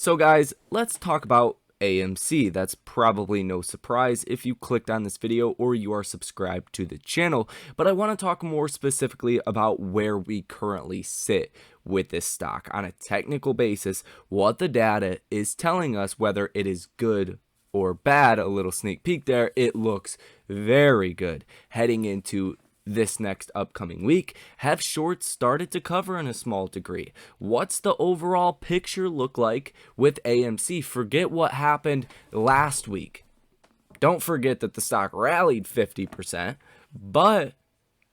So guys, let's talk about AMC. That's probably no surprise if you clicked on this video or you are subscribed to the channel, but I want to talk more specifically about where we currently sit with this stock on a technical basis, what the data is telling us, whether it is good or bad. A little sneak peek there, it looks very good heading into this next upcoming week. Have shorts started to cover in a small degree? What's the overall picture look like with AMC? Forget what happened last week. Don't forget that the stock rallied 50%, but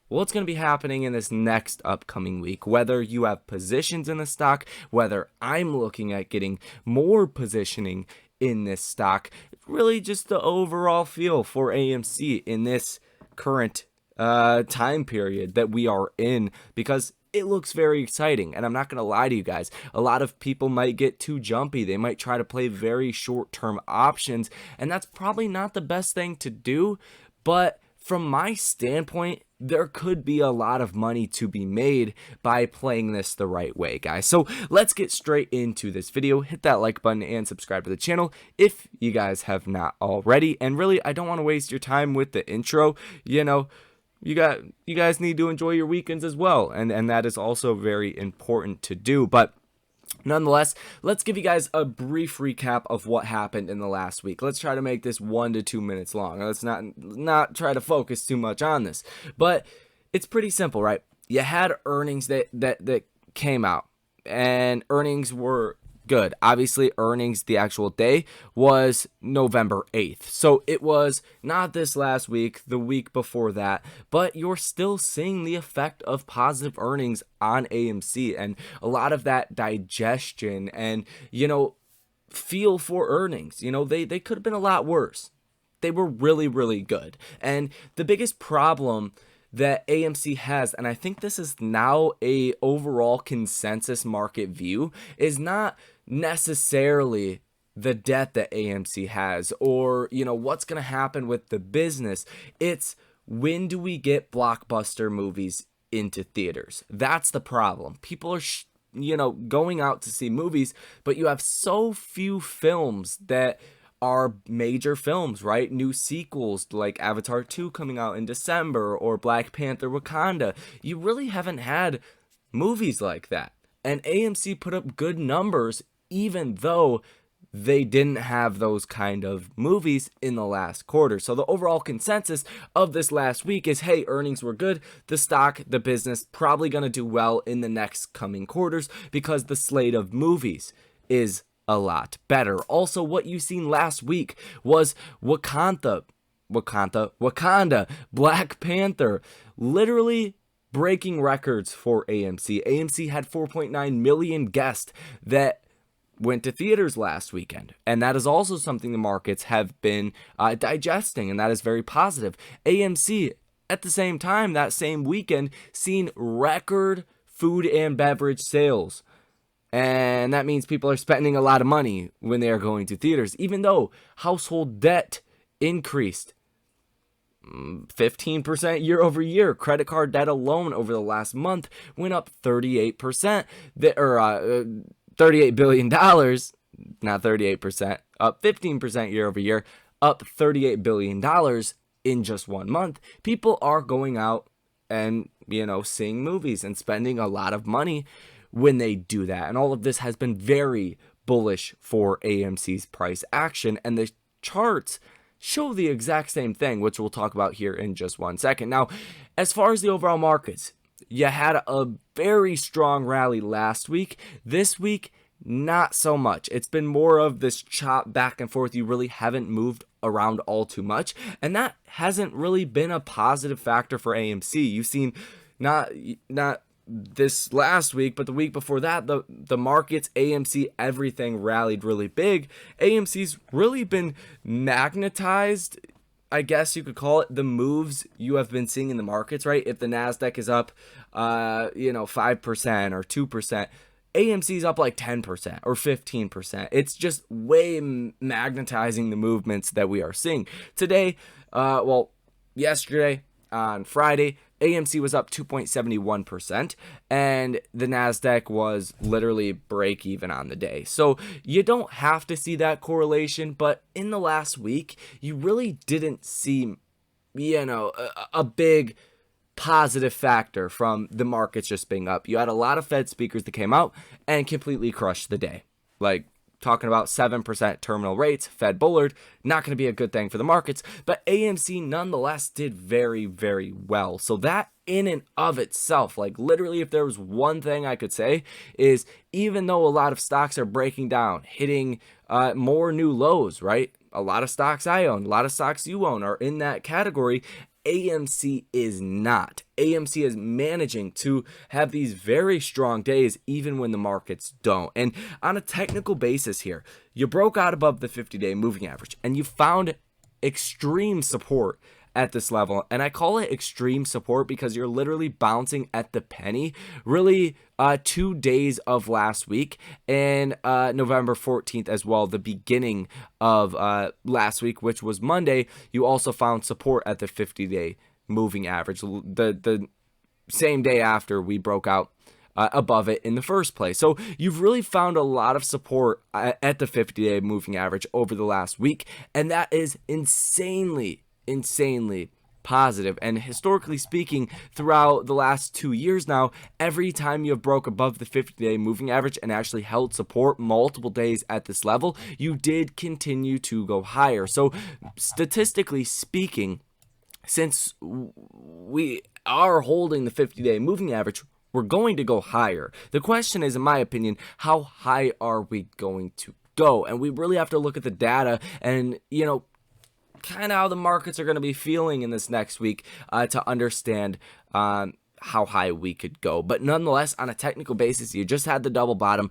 what's going to be happening in this next upcoming week? Whether you have positions in the stock, whether I'm looking at getting more positioning in this stock, really just the overall feel for AMC in this current time period that we are in, because it looks very exciting. And I'm not going to lie to you guys, a lot of people might get too jumpy. They might try to play very short-term options, and that's probably not the best thing to do. But from my standpoint, there could be a lot of money to be made by playing this the right way, guys. So let's get straight into this video. Hit that like button and subscribe to the channel if you guys have not already. And really, I don't want to waste your time with the intro. You guys need to enjoy your weekends as well, and that is also very important to do. But nonetheless, let's give you guys a brief recap of what happened in the last week. Let's try to make this 1 to 2 minutes long. Let's not try to focus too much on this, but it's pretty simple, right? You had earnings that came out, and earnings were good. Obviously, earnings, the actual day was November 8th. So it was not this last week, the week before that, but you're still seeing the effect of positive earnings on AMC and a lot of that digestion and, feel for earnings. They could have been a lot worse. They were really, really good. And the biggest problem that AMC has, and I think this is now a overall consensus market view, is not necessarily the debt that AMC has or what's going to happen with the business. It's when do we get blockbuster movies into theaters? That's the problem. People are going out to see movies, but you have so few films that are major films, right? New sequels like Avatar 2 coming out in December or Black Panther Wakanda. You really haven't had movies like that. And AMC put up good numbers even though they didn't have those kind of movies in the last quarter. So the overall consensus of this last week is, hey, earnings were good. The stock, the business, probably going to do well in the next coming quarters because the slate of movies is a lot better. Also, what you seen last week was Wakanda, Black Panther, literally breaking records for AMC. AMC had 4.9 million guests that went to theaters last weekend, and that is also something the markets have been digesting, and that is very positive. AMC, at the same time, that same weekend, seen record food and beverage sales. And that means people are spending a lot of money when they are going to theaters, even though household debt increased 15% year over year. Credit card debt alone over the last month went up 38%, $38 billion, not 38%, up 15% year over year, up $38 billion in just 1 month. People are going out and, seeing movies and spending a lot of money when they do that. And all of this has been very bullish for AMC's price action, and the charts show the exact same thing, which we'll talk about here in just 1 second. Now, as far as the overall markets, you had a very strong rally last week. This week, not so much. It's been more of this chop back and forth. You really haven't moved around all too much, and that hasn't really been a positive factor for AMC. You've seen not this last week, but the week before that, the markets, AMC, everything rallied really big. AMC's really been magnetized, I guess you could call it, the moves you have been seeing in the markets, right? If the NASDAQ is up, 5% or 2%, AMC's up like 10% or 15%. It's just way magnetizing the movements that we are seeing. Today, yesterday, on Friday, AMC was up 2.71%, and the NASDAQ was literally break even on the day. So you don't have to see that correlation, but in the last week, you really didn't see, a big positive factor from the markets just being up. You had a lot of Fed speakers that came out and completely crushed the day. Like, talking about 7% terminal rates, Fed bullard, not going to be a good thing for the markets, but AMC nonetheless did very, very well. So that in and of itself, like literally if there was one thing I could say is, even though a lot of stocks are breaking down, hitting more new lows, right? A lot of stocks I own, a lot of stocks you own are in that category. AMC is not. AMC is managing to have these very strong days even when the markets don't. And on a technical basis here, you broke out above the 50-day moving average and you found extreme support at this level. And I call it extreme support because you're literally bouncing at the penny. Really, 2 days of last week and November 14th as well, the beginning of last week, which was Monday, you also found support at the 50-day moving average, the same day after we broke out above it in the first place. So you've really found a lot of support at the 50-day moving average over the last week, and that is insanely positive. And historically speaking, throughout the last 2 years now, every time you have broke above the 50-day moving average and actually held support multiple days at this level, you did continue to go higher. So statistically speaking, since we are holding the 50-day moving average, we're going to go higher. The question is, in my opinion, how high are we going to go? And we really have to look at the data and, kind of how the markets are going to be feeling in this next week to understand how high we could go. But nonetheless, on a technical basis, you just had the double bottom.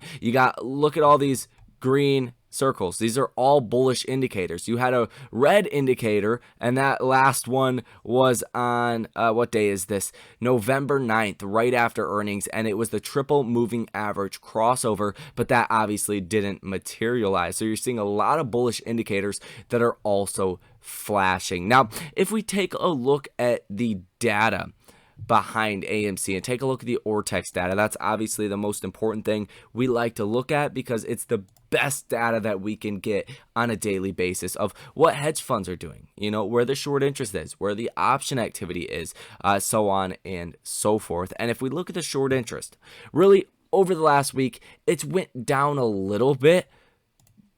Look at all these green circles. These are all bullish indicators. You had a red indicator, and that last one was on, what day is this? November 9th, right after earnings, and it was the triple moving average crossover, but that obviously didn't materialize. So you're seeing a lot of bullish indicators that are also flashing. Now, if we take a look at the data behind AMC and take a look at the Ortex data, that's obviously the most important thing we like to look at because it's the best data that we can get on a daily basis of what hedge funds are doing, where the short interest is, where the option activity is, so on and so forth. And if we look at the short interest, really over the last week, it's went down a little bit,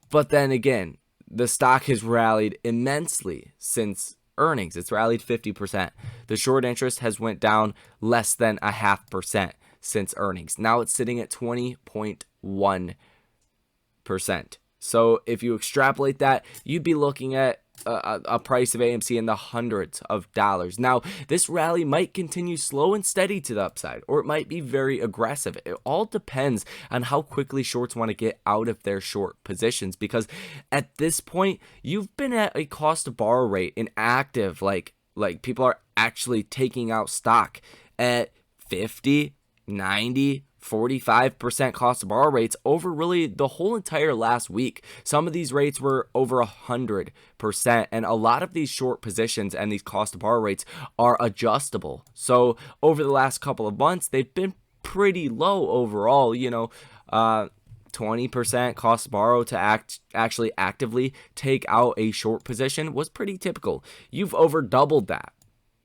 but then again, the stock has rallied immensely since earnings. It's rallied 50%. The short interest has went down less than 0.5% since earnings. Now it's sitting at 20.1%. So if you extrapolate that, you'd be looking at a price of AMC in the hundreds of dollars. Now, this rally might continue slow and steady to the upside, or it might be very aggressive. It all depends on how quickly shorts want to get out of their short positions, because at this point, you've been at a cost to borrow rate in active, like people are actually taking out stock at 50, 90, 45% cost to borrow rates over really the whole entire last week. Some of these rates were over 100%, and a lot of these short positions and these cost to borrow rates are adjustable. So over the last couple of months, they've been pretty low overall, 20% cost to borrow to actually actively take out a short position was pretty typical. You've over doubled that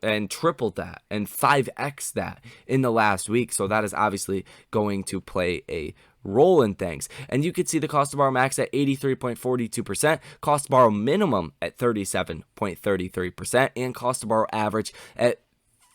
and tripled that and 5x that in the last week. So that is obviously going to play a role in things. And you could see the cost to borrow max at 83.42%, cost to borrow minimum at 37.33%, and cost to borrow average at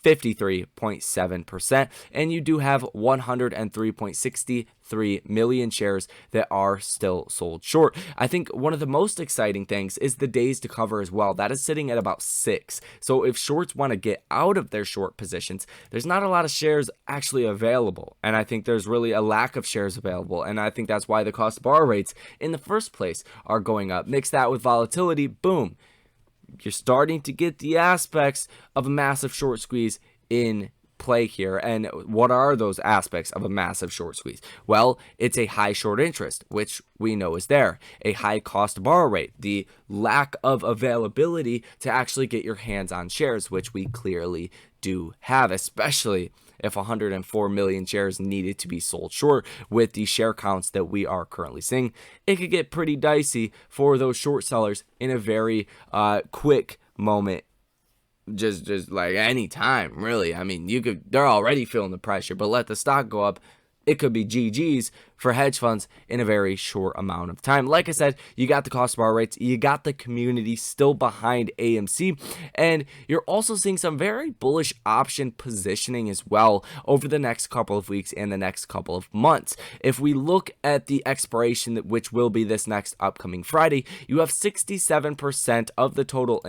53.7%, and you do have 103.63 million shares that are still sold short. I think one of the most exciting things is the days to cover as well. That is sitting at about 6. So if shorts want to get out of their short positions, there's not a lot of shares actually available, and I think there's really a lack of shares available, and I think that's why the cost to borrow rates in the first place are going up. Mix that with volatility, boom, you're starting to get the aspects of a massive short squeeze in play here. And what are those aspects of a massive short squeeze? Well, it's a high short interest, which we know is there, a high cost to borrow rate, the lack of availability to actually get your hands on shares, which we clearly do have, especially if 104 million shares needed to be sold short with the share counts that we are currently seeing. It could get pretty dicey for those short sellers in a very quick moment. Just like any time, really. I mean, they're already feeling the pressure, but let the stock go up, it could be GG's for hedge funds in a very short amount of time. Like I said, you got the cost of borrow rates, you got the community still behind AMC, and you're also seeing some very bullish option positioning as well over the next couple of weeks and the next couple of months. If we look at the expiration, which will be this next upcoming Friday, you have 67% of the total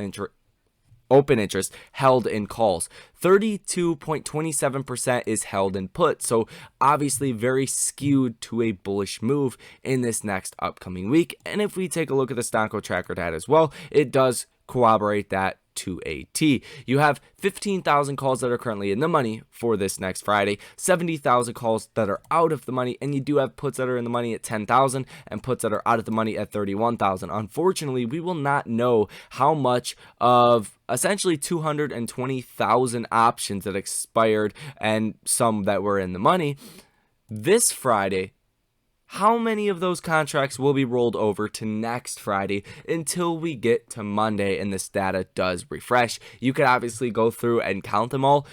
open interest held in calls. 32.27% is held in puts. So obviously very skewed to a bullish move in this next upcoming week. And if we take a look at the Stonko tracker data as well, it does corroborate that to a T. You have 15,000 calls that are currently in the money for this next Friday, 70,000 calls that are out of the money, and you do have puts that are in the money at 10,000 and puts that are out of the money at 31,000. Unfortunately, we will not know how much of essentially 220,000 options that expired and some that were in the money this Friday. How many of those contracts will be rolled over to next Friday until we get to Monday and this data does refresh? You could obviously go through and count them all.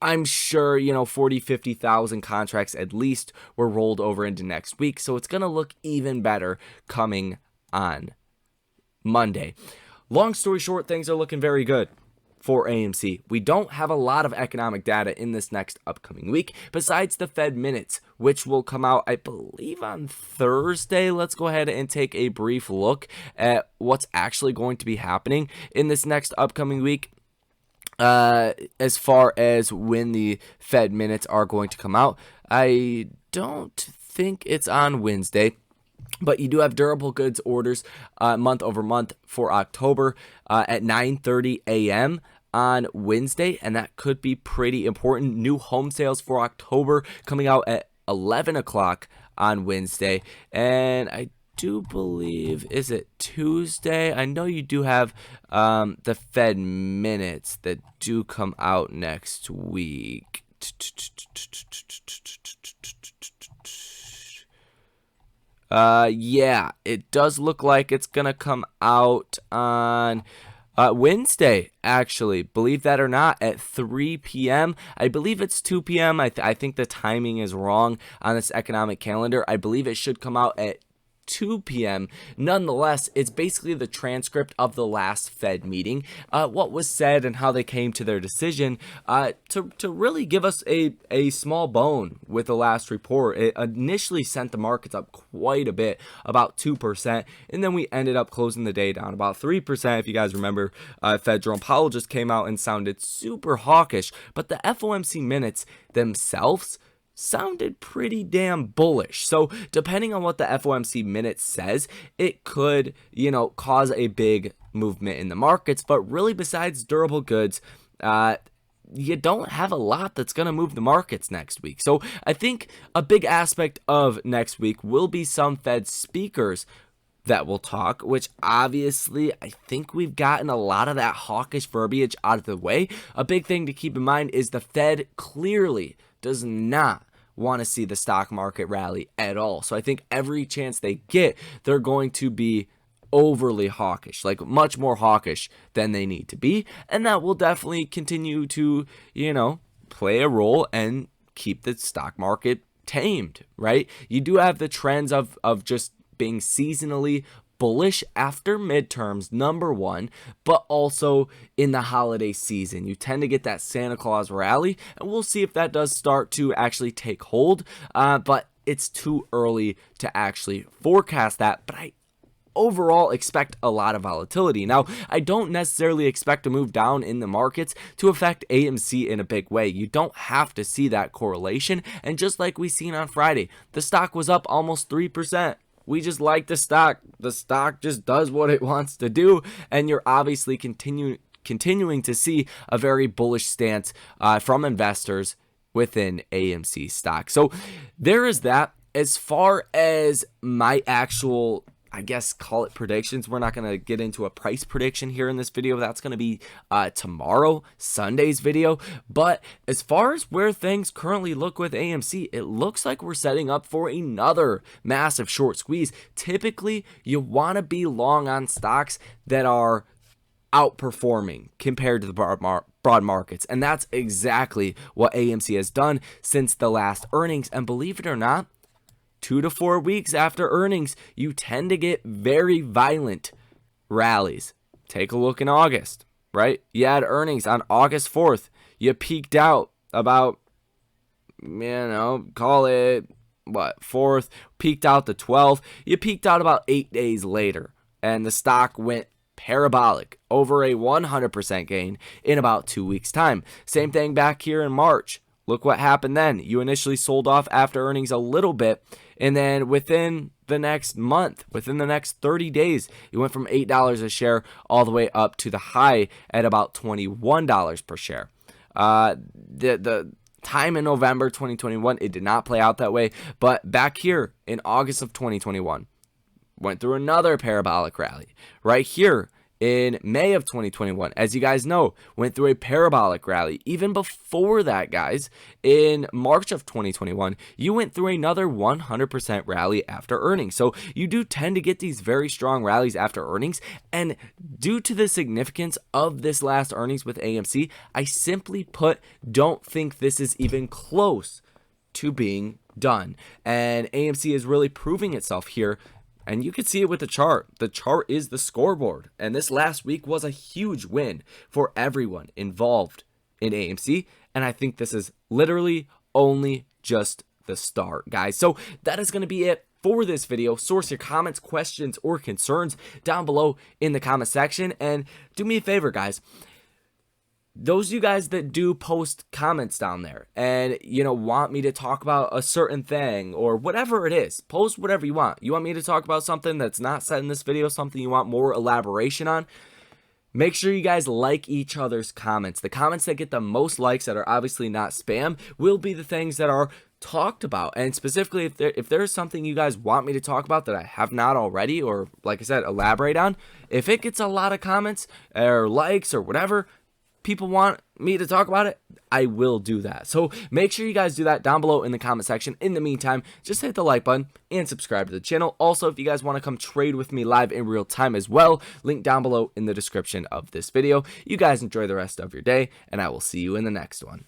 I'm sure, 40, 50,000 contracts at least were rolled over into next week. So it's going to look even better coming on Monday. Long story short, things are looking very good for AMC. We don't have a lot of economic data in this next upcoming week besides the Fed minutes, which will come out, I believe, on Thursday. Let's go ahead and take a brief look at what's actually going to be happening in this next upcoming week. As far as when the Fed minutes are going to come out, I don't think it's on Wednesday. But you do have durable goods orders month over month for October at 9:30 a.m. on Wednesday, and that could be pretty important. New home sales for October coming out at 11 o'clock on Wednesday, and I do believe, is it Tuesday? I know you do have the Fed minutes that do come out next week. Yeah, it does look like it's gonna come out on Wednesday, actually. Believe that or not, at 3 p.m. I believe it's 2 p.m. I think the timing is wrong on this economic calendar. I believe it should come out at 2 p.m. Nonetheless, it's basically the transcript of the last Fed meeting, what was said and how they came to their decision to really give us a small bone with the last report. It initially sent the markets up quite a bit, about 2%, and then we ended up closing the day down about 3%. If you guys remember, Fed Jerome Powell just came out and sounded super hawkish, but the FOMC minutes themselves sounded pretty damn bullish. So depending on what the FOMC minute says, it could, cause a big movement in the markets. But really, besides durable goods, you don't have a lot that's going to move the markets next week. So I think a big aspect of next week will be some Fed speakers that will talk, which obviously I think we've gotten a lot of that hawkish verbiage out of the way. A big thing to keep in mind is the Fed clearly does not want to see the stock market rally at all. So I think every chance they get, they're going to be overly hawkish, like much more hawkish than they need to be. And that will definitely continue to, play a role and keep the stock market tamed, right? You do have the trends of just being seasonally bullish after midterms, number one, but also in the holiday season. You tend to get that Santa Claus rally, and we'll see if that does start to actually take hold, but it's too early to actually forecast that. But I overall expect a lot of volatility. Now, I don't necessarily expect a move down in the markets to affect AMC in a big way. You don't have to see that correlation, and just like we seen on Friday, the stock was up almost 3%. We just like the stock. The stock just does what it wants to do, and you're obviously continuing continuing to see a very bullish stance from investors within AMC stock. So there is that. As far as my actual, I guess, call it predictions, we're not going to get into a price prediction here in this video. That's going to be tomorrow, Sunday's video. But as far as where things currently look with AMC, it looks like we're setting up for another massive short squeeze. Typically, you want to be long on stocks that are outperforming compared to the broad markets, and that's exactly what AMC has done since the last earnings. And believe it or not, 2 to 4 weeks after earnings, you tend to get very violent rallies. Take a look in August, right? You had earnings on August 4th. You peaked out about, call it, 4th, peaked out the 12th. You peaked out about 8 days later, and the stock went parabolic, over a 100% gain in about 2 weeks' time. Same thing back here in March. Look what happened then. You initially sold off after earnings a little bit, and then within the next month, within the next 30 days, you went from $8 a share all the way up to the high at about $21 per share. The time in November 2021, it did not play out that way, but back here in August of 2021, went through another parabolic rally. Right here in May of 2021, as you guys know, went through a parabolic rally. Even before that, guys, in March of 2021, you went through another 100% rally after earnings. So you do tend to get these very strong rallies after earnings. And due to the significance of this last earnings with AMC, I simply put, don't think this is even close to being done. And AMC is really proving itself here. And you can see it with the chart. The chart is the scoreboard. And this last week was a huge win for everyone involved in AMC. And I think this is literally only just the start, guys. So that is going to be it for this video. Source your comments, questions, or concerns down below in the comment section. And do me a favor, guys. Those of you guys that do post comments down there and, want me to talk about a certain thing or whatever it is, post whatever you want. You want me to talk about something that's not said in this video, something you want more elaboration on, make sure you guys like each other's comments. The comments that get the most likes that are obviously not spam will be the things that are talked about. And specifically, if there's something you guys want me to talk about that I have not already, or like I said, elaborate on, if it gets a lot of comments or likes or whatever, people want me to talk about it, I will do that. So make sure you guys do that down below in the comment section. In the meantime, just hit the like button and subscribe to the channel. Also, if you guys want to come trade with me live in real time as well, link down below in the description of this video. You guys enjoy the rest of your day, and I will see you in the next one.